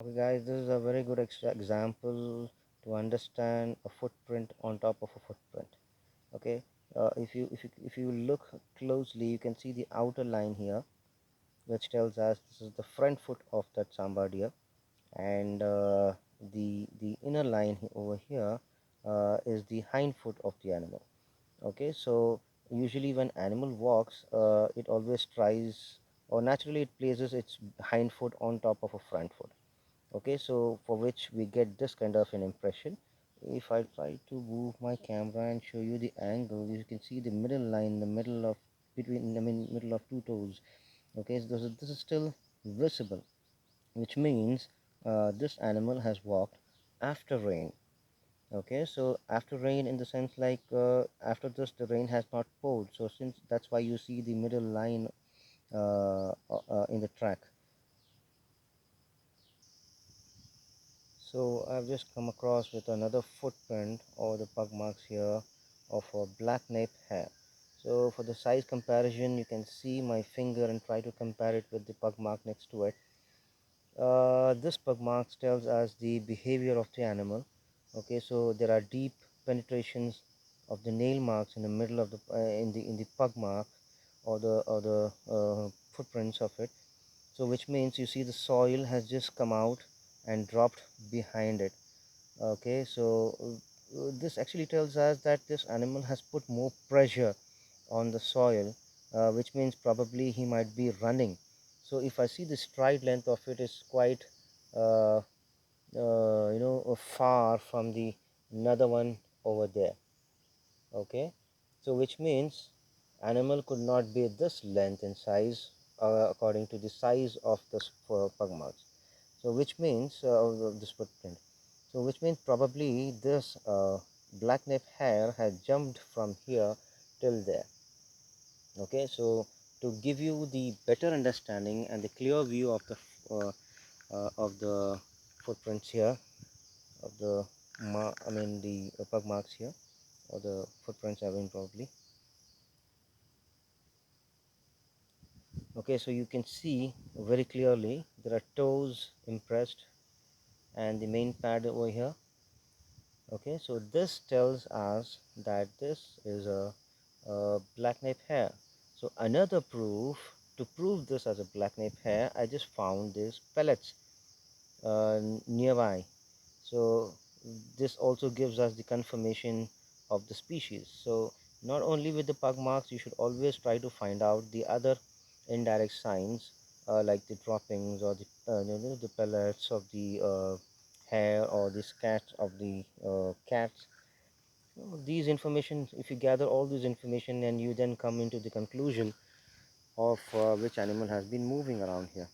Okay, guys, this is a very good example to understand a footprint on top of a footprint. Okay, if you look closely, you can see the outer line here, which tells us this is the front foot of that samba deer, and the inner line over here is the hind foot of the animal. Okay, so usually when animal walks, it always tries, or naturally it places its hind foot on top of a front foot. Okay, so for which we get this kind of an impression. If I try to move my camera and show you the angle, you can see the middle line, the middle of between, I mean, middle of two toes. Okay, so this is still visible, which means this animal has walked after rain. Okay, so after rain, in the sense like after this the rain has not poured, so since that's why you see the middle line in the track. So I've just come across with another footprint or the pug marks here of a black nape hare. So for the size comparison, you can see my finger and try to compare it with the pug mark next to it. This pug marks tells us the behavior of the animal. Okay, so there are deep penetrations of the nail marks in the middle of the in the pug mark or the footprints of it. So which means you see the soil has just come out and dropped behind it. Okay, so this actually tells us that this animal has put more pressure on the soil, which means probably he might be running. So if I see the stride length of it is quite uh, far from the another one over there. Okay, so which means animal could not be this length and size according to the size of this pug marks. So which means this footprint. So which means probably this black nape hare had jumped from here till there. Okay, so to give you the better understanding and the clear view of the footprints here, of the the pug marks here, or the footprints I mean probably. Okay, so you can see very clearly there are toes impressed and the main pad over here. Okay, so this tells us that this is a black nape hare. So another proof, to prove this as a black nape hare, I just found these pellets nearby. So this also gives us the confirmation of the species. So not only with the pug marks, you should always try to find out the other indirect signs, like the droppings or the pellets of the hair or the scat of the cats. So these information, if you gather all this information and you then come into the conclusion of which animal has been moving around here.